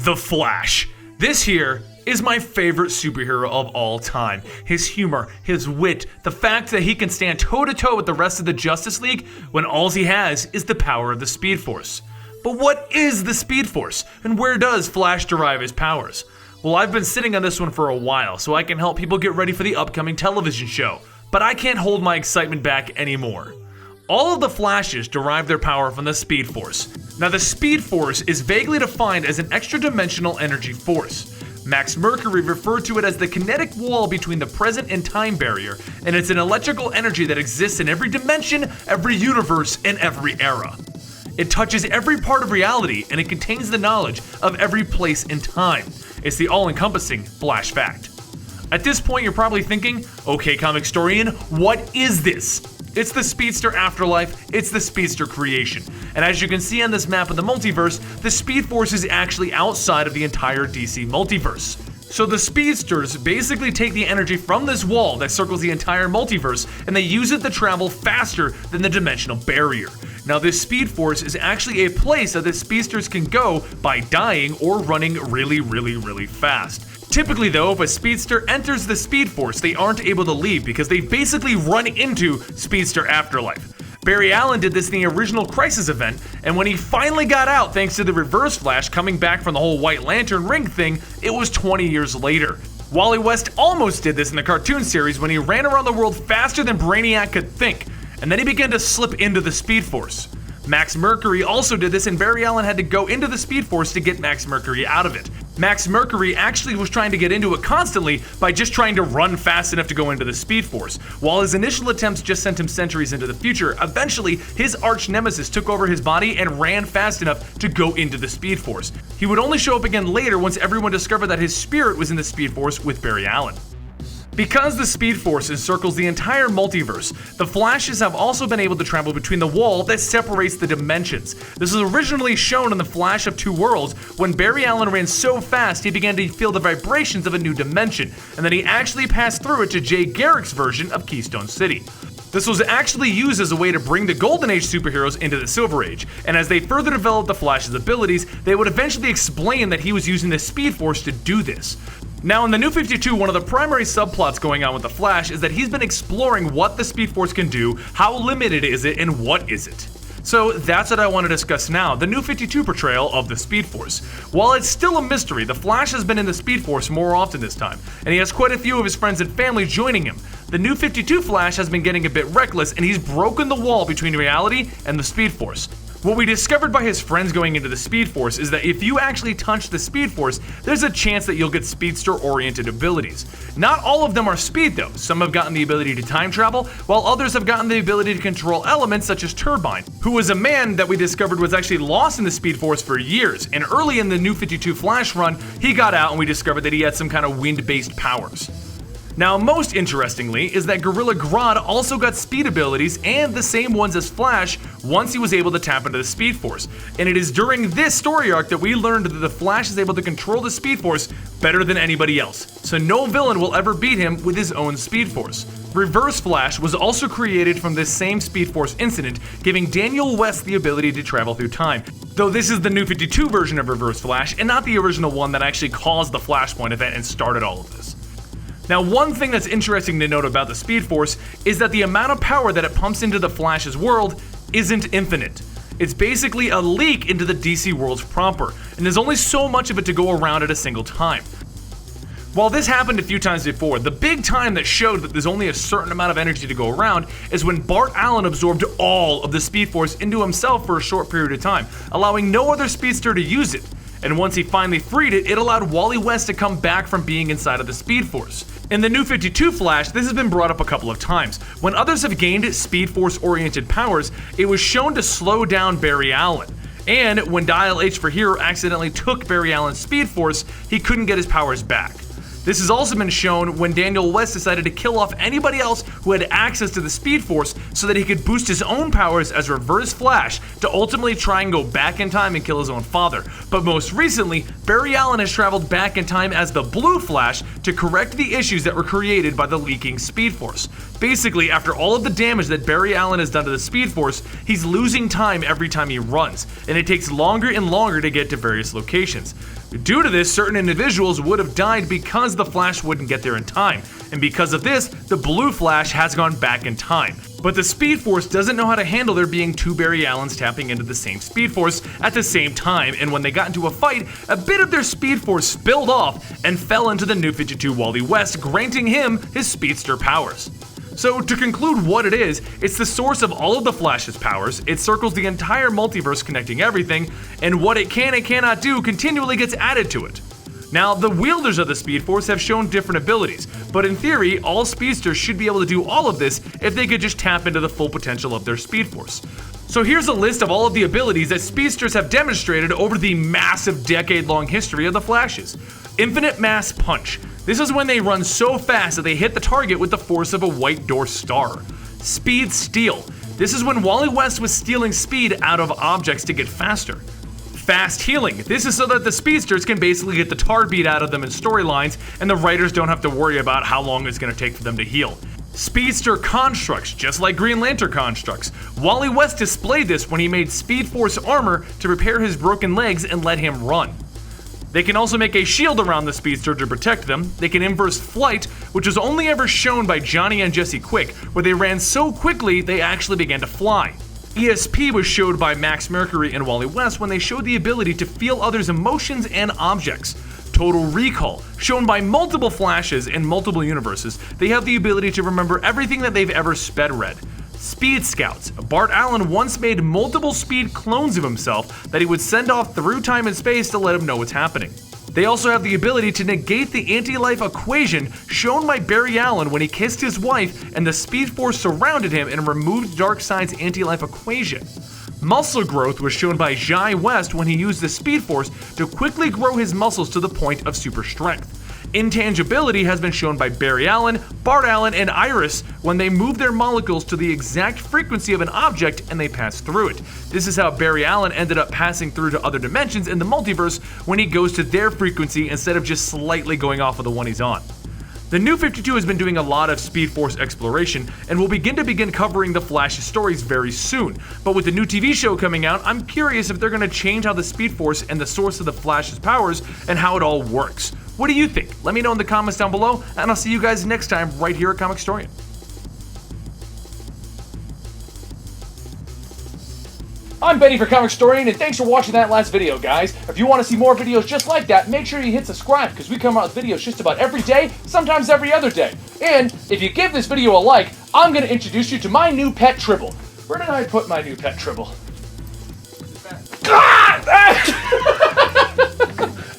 The Flash. This here is my favorite superhero of all time. His humor, his wit, the fact that he can stand toe-to-toe with the rest of the Justice League when all he has is the power of the Speed Force. But what is the Speed Force, and where does Flash derive his powers? Well, I've been sitting on this one for a while, so I can help people get ready for the upcoming television show, but I can't hold my excitement back anymore. All of the Flashes derive their power from the Speed Force. Now, the Speed Force is vaguely defined as an extra-dimensional energy force. Max Mercury referred to it as the kinetic wall between the present and time barrier, and it's an electrical energy that exists in every dimension, every universe, and every era. It touches every part of reality, and it contains the knowledge of every place and time. It's the all-encompassing Flash fact. At this point, you're probably thinking, okay, Comicstorian, what is this? It's the Speedster afterlife, it's the Speedster creation. And as you can see on this map of the multiverse, the Speed Force is actually outside of the entire DC multiverse. So the Speedsters basically take the energy from this wall that circles the entire multiverse, and they use it to travel faster than the dimensional barrier. Now, this Speed Force is actually a place that the Speedsters can go by dying or running really fast. Typically though, if a Speedster enters the Speed Force, they aren't able to leave because they basically run into Speedster Afterlife. Barry Allen did this in the original Crisis event, and when he finally got out thanks to the Reverse Flash coming back from the whole White Lantern ring thing, it was 20 years later. Wally West almost did this in the cartoon series when he ran around the world faster than Brainiac could think, and then he began to slip into the Speed Force. Max Mercury also did this, and Barry Allen had to go into the Speed Force to get Max Mercury out of it. Max Mercury actually was trying to get into it constantly by just trying to run fast enough to go into the Speed Force. While his initial attempts just sent him centuries into the future, eventually his arch nemesis took over his body and ran fast enough to go into the Speed Force. He would only show up again later once everyone discovered that his spirit was in the Speed Force with Barry Allen. Because the Speed Force encircles the entire multiverse, the Flashes have also been able to travel between the wall that separates the dimensions. This was originally shown in the Flash of Two Worlds when Barry Allen ran so fast he began to feel the vibrations of a new dimension, and then he actually passed through it to Jay Garrick's version of Keystone City. This was actually used as a way to bring the Golden Age superheroes into the Silver Age, and as they further developed the Flash's abilities, they would eventually explain that he was using the Speed Force to do this. Now, in the New 52, one of the primary subplots going on with the Flash is that he's been exploring what the Speed Force can do, how limited is it, and what is it. So that's what I want to discuss now, the New 52 portrayal of the Speed Force. While it's still a mystery, the Flash has been in the Speed Force more often this time, and he has quite a few of his friends and family joining him. The New 52 Flash has been getting a bit reckless, and he's broken the wall between reality and the Speed Force. What we discovered by his friends going into the Speed Force is that if you actually touch the Speed Force, there's a chance that you'll get speedster-oriented abilities. Not all of them are speed though. Some have gotten the ability to time travel, while others have gotten the ability to control elements such as Turbine, who was a man that we discovered was actually lost in the Speed Force for years, and early in the New 52 Flash run, he got out and we discovered that he had some kind of wind-based powers. Now, most interestingly is that Gorilla Grodd also got speed abilities and the same ones as Flash once he was able to tap into the Speed Force. And it is during this story arc that we learned that the Flash is able to control the Speed Force better than anybody else. So no villain will ever beat him with his own Speed Force. Reverse Flash was also created from this same Speed Force incident, giving Daniel West the ability to travel through time. Though this is the New 52 version of Reverse Flash and not the original one that actually caused the Flashpoint event and started all of this. Now, one thing that's interesting to note about the Speed Force is that the amount of power that it pumps into the Flash's world isn't infinite. It's basically a leak into the DC worlds proper, and there's only so much of it to go around at a single time. While this happened a few times before, the big time that showed that there's only a certain amount of energy to go around is when Bart Allen absorbed all of the Speed Force into himself for a short period of time, allowing no other speedster to use it. And once he finally freed it, it allowed Wally West to come back from being inside of the Speed Force. In the New 52 Flash, this has been brought up a couple of times. When others have gained Speed Force-oriented powers, it was shown to slow down Barry Allen. And when Dial H for Hero accidentally took Barry Allen's Speed Force, he couldn't get his powers back. This has also been shown when Daniel West decided to kill off anybody else who had access to the Speed Force so that he could boost his own powers as Reverse Flash to ultimately try and go back in time and kill his own father. But most recently, Barry Allen has traveled back in time as the Blue Flash to correct the issues that were created by the leaking Speed Force. Basically, after all of the damage that Barry Allen has done to the Speed Force, he's losing time every time he runs, and it takes longer and longer to get to various locations. Due to this, certain individuals would have died because the Flash wouldn't get there in time, and because of this, the Blue Flash has gone back in time. But the Speed Force doesn't know how to handle there being two Barry Allens tapping into the same Speed Force at the same time, and when they got into a fight, a bit of their Speed Force spilled off and fell into the New 52 Wally West, granting him his speedster powers. So to conclude what it is, it's the source of all of the Flash's powers, it circles the entire multiverse connecting everything, and what it can and cannot do continually gets added to it. Now, the wielders of the Speed Force have shown different abilities, but in theory, all speedsters should be able to do all of this if they could just tap into the full potential of their Speed Force. So here's a list of all of the abilities that speedsters have demonstrated over the massive decade-long history of the Flashes. Infinite Mass Punch. This is when they run so fast that they hit the target with the force of a white dwarf star. Speed Steal. This is when Wally West was stealing speed out of objects to get faster. Fast Healing. This is so that the speedsters can basically get the tar beat out of them in storylines and the writers don't have to worry about how long it's going to take for them to heal. Speedster Constructs, just like Green Lantern constructs. Wally West displayed this when he made Speed Force armor to repair his broken legs and let him run. They can also make a shield around the speedster to protect them. They can inverse flight, which was only ever shown by Johnny and Jesse Quick, where they ran so quickly they actually began to fly. ESP was showed by Max Mercury and Wally West when they showed the ability to feel others' emotions and objects. Total Recall, shown by multiple Flashes in multiple universes, they have the ability to remember everything that they've ever sped read. Speed Scouts. Bart Allen once made multiple speed clones of himself that he would send off through time and space to let him know what's happening. They also have the ability to negate the anti-life equation shown by Barry Allen when he kissed his wife and the Speed Force surrounded him and removed Darkseid's anti-life equation. Muscle growth was shown by Jai West when he used the Speed Force to quickly grow his muscles to the point of super strength. Intangibility has been shown by Barry Allen, Bart Allen, and Iris when they move their molecules to the exact frequency of an object and they pass through it. This is how Barry Allen ended up passing through to other dimensions in the multiverse when he goes to their frequency instead of just slightly going off of the one he's on. The New 52 has been doing a lot of Speed Force exploration and will begin covering the Flash's stories very soon. But with the new TV show coming out, I'm curious if they're going to change how the Speed Force and the source of the Flash's powers and how it all works. What do you think? Let me know in the comments down below, and I'll see you guys next time right here at Comicstorian. I'm Benny for Comicstorian, and thanks for watching that last video, guys. If you want to see more videos just like that, make sure you hit subscribe, because we come out with videos just about every day, sometimes every other day. And if you give this video a like, I'm going to introduce you to my new pet Tribble. Where did I put my new pet Tribble?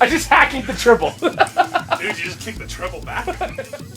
I just hacked the Tribble. Dude, you just kicked the Tribble back?